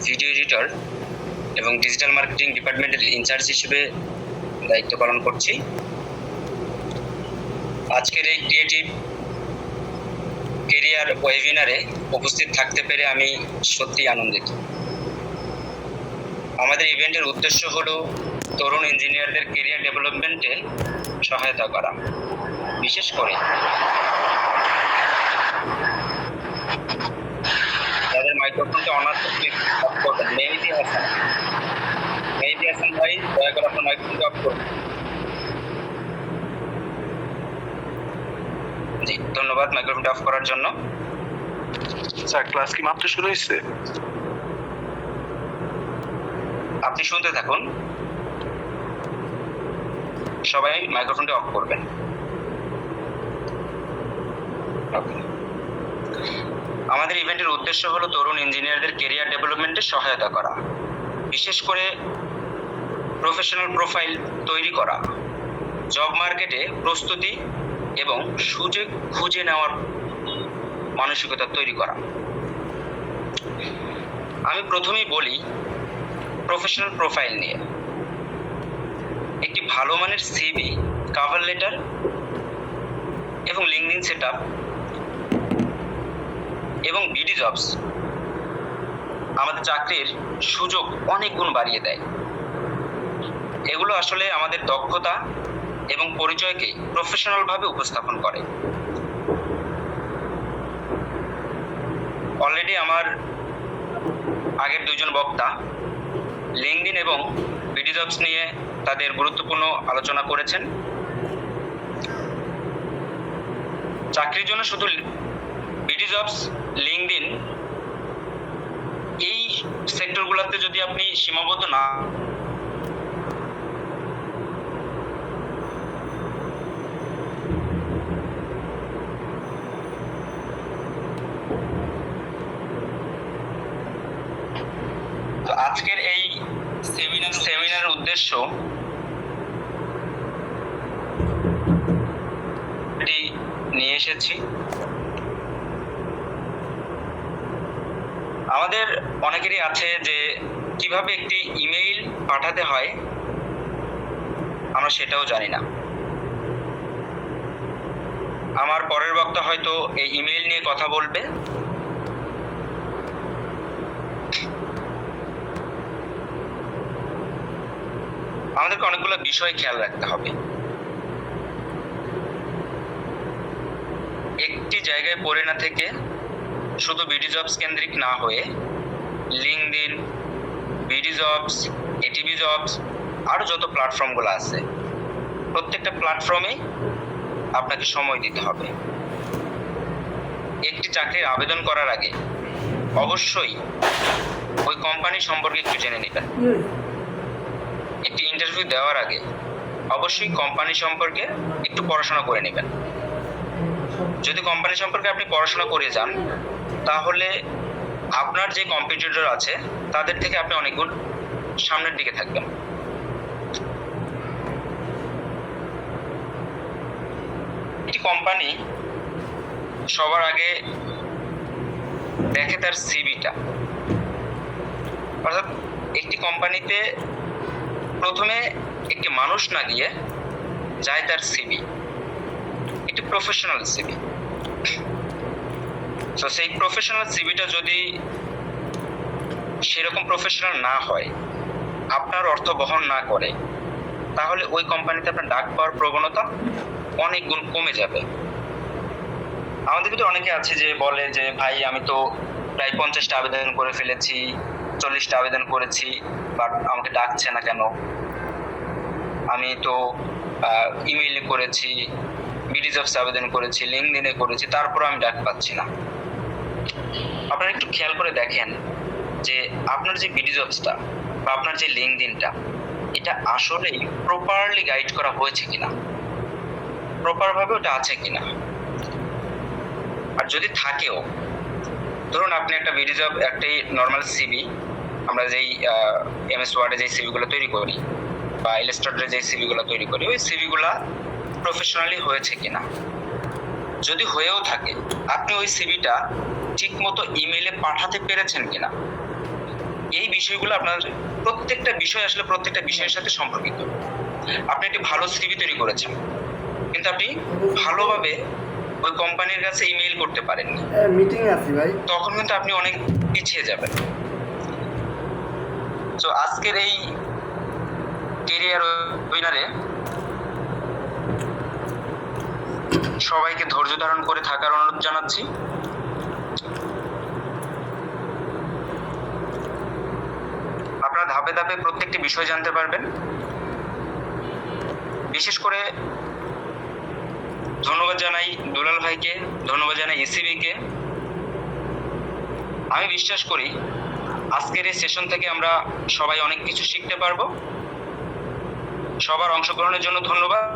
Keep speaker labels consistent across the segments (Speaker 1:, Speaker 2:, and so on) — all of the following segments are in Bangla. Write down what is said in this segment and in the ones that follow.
Speaker 1: ভিডিও এডিটর এবং ডিজিটাল মার্কেটিং ডিপার্টমেন্টের ইনচার্জ হিসেবে দায়িত্ব পালন করছি। আজকের এই ক্রিয়েটিভ কেরিয়ার ওয়েবিনারে উপস্থিত থাকতে পেরে আমি সত্যিই আনন্দিত। আমাদের ইভেন্টের উদ্দেশ্য হলো তরুণ ইঞ্জিনিয়ারদের কেরিয়ার ডেভেলপমেন্টে সহায়তা করা, বিশেষ করে যাদের মাইক্রোফোনটা অনার্থক অফ করবেন। মেহেদি হাসান ভাই, দয়া করে আপনার মাইক্রোফোনটা অফ করবেন। জি, ধন্যবাদ মাইক্রোফোনটা অফ করার জন্য।
Speaker 2: স্যার, ক্লাস কি মাত্র শুরু হয়েছে?
Speaker 1: আপনি শুনতে থাকুন, সবাই মাইক্রোফোনটা অফ করবেন। আমাদের ইভেন্টের উদ্দেশ্য হলো তরুণ ইঞ্জিনিয়ারদের কেরিয়ার ডেভেলপমেন্টে সহায়তা করা, বিশেষ করে প্রফেশনাল প্রোফাইল তৈরি করা, জব মার্কেটে প্রস্তুতি এবং সুযোগ খুঁজে নেওয়ার মানসিকতা তৈরি করা। আমি প্রথমেই বলি প্রফেশনাল প্রোফাইল নিয়ে। একটি ভালো মানের সিভি, কভার লেটার এবং লিঙ্কডইন সেটআপ এবং বিডি জবস আমাদের চাকরির সুযোগ অনেক গুণ বাড়িয়ে দেয়। এগুলো আসলে আমাদের দক্ষতা এবং পরিচয়কে প্রফেশনালভাবে উপস্থাপন করে। অলরেডি আমার আগের দুইজন বক্তা লিঙ্কডইন এবং বিডি জবস নিয়ে তাদের গুরুত্বপূর্ণ আলোচনা করেছেন। চাকরির জন্য শুধু বিডি জবস, লিঙ্কডইন এই সেক্টরগুলোতে যদি আপনি সীমাবদ্ধ না তো আজকের এই সেমিনারের উদ্দেশ্য নিয়ে এসেছি। আমাদের অনেকেরই আছে যে কিভাবে একটি ইমেইল পাঠাতে হয় আমরা সেটাও জানি না। আমার পরের বক্তা হয়তো এই ইমেইল নিয়ে কথা বলবে। আমাদেরকে অনেকগুলো বিষয় খেয়াল রাখতে হবে। একটি জায়গায় পড়ে না থেকে শুধু বিডি জবস কেন্দ্রিক না হয়ে LinkedIn, BD jobs, ATB jobs আরও যত প্ল্যাটফর্মগুলো আছে প্রত্যেকটা প্ল্যাটফর্মে আপনাকে সময় দিতে হবে। একটি চাকরির আবেদন করার আগে অবশ্যই ওই কোম্পানি সম্পর্কে একটু জেনে নেবেন। একটি ইন্টারভিউ দেওয়ার আগে অবশ্যই কোম্পানি সম্পর্কে একটু পড়াশোনা করে নেবেন। যদি কোম্পানি সম্পর্কে আপনি পড়াশোনা করে যান তাহলে আপনার যে কম্পিটিটর আছে তাদের থেকে আপনি অনেক গুণ সামনের দিকে থাকবেন। একটি কোম্পানি সবার আগে দেখে তার সিভিটা। অর্থাৎ একটি কোম্পানিতে প্রথমে একটি মানুষ না গিয়ে যায় তার সিভি, একটি প্রফেশনাল সিভি। তো সেই প্রফেশনাল সিভিটা যদি সেরকম প্রফেশনাল না হয়, আপনার অর্থ বহন না করে, তাহলে ওই কোম্পানিতে আপনার ডাক পাওয়ার প্রবণতা অনেক গুণ কমে যাবে। আমাদের কিন্তু অনেকে আছে যে বলে যে ভাই আমি তো প্রায় 50টা আবেদন করে ফেলেছি, 40টা আবেদন করেছি, বাট আমাকে ডাকছে না কেন? আমি তো ইমেইলে করেছি, বিডি জবসে আবেদন করেছি, লিঙ্কডইনে করেছি, তারপর আমি ডাক পাচ্ছি না। আপনারা একটু খেয়াল করে দেখেন যে আপনার যে বিডি জবসটা বা আপনার যে লিঙ্কডইনটা এটা আসলেই প্রপারলি গাইড করা হয়েছে কিনা, প্রপারভাবে ওটা আছে কিনা। আর যদি থাকেও, ধরুন আপনি একটা বিডি জব, একটি নর্মাল সিভি, আমরা যেই এমএস ওয়ার্ডে যেই সিভিগুলো তৈরি করি বা ইলাস্ট্রেটরে যে সিভিগুলো তৈরি করি, ওই সিভিগুলো প্রফেশনালি হয়েছে কিনা। যদি হয়েও থাকে, আপনি ওই সিভিটা ঠিকমতো ইমেইলে পাঠাতে পেরেছেন কিনা, এই বিষয়গুলো আপনার প্রত্যেকটা বিষয়ের সাথে সম্পর্কিত। আপনি একটি ভালো সিভি তৈরি করেছেন, কিন্তু আপনি ভালোভাবে ওই কোম্পানির কাছে ইমেইল করতে পারেননি,
Speaker 3: মিটিং আছি ভাই।
Speaker 1: তখন কিন্তু আপনি অনেক পিছিয়ে যাবেন। তো আজকের এই ক্যারিয়ার ওয়েবিনারে সবাইকে ধৈর্য ধারণ করে থাকার অনুরোধ জানাচ্ছি। আপনারা ধাপে ধাপে প্রত্যেকটি বিষয় জানতে পারবেন। বিশেষ করে ধন্যবাদ জানাই দুলাল ভাইকে, ধন্যবাদ জানাই ইসিবিকে। আমি বিশ্বাস করি আজকের এই সেশন থেকে আমরা সবাই অনেক কিছু শিখতে পারবো। সবার অংশগ্রহণের জন্য ধন্যবাদ।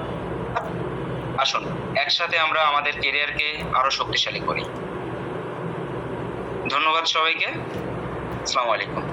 Speaker 1: আসুন একসাথে আমরা আমাদের ক্যারিয়ারকে আরো শক্তিশালী করি। ধন্যবাদ সবাইকে। আসসালামু আলাইকুম।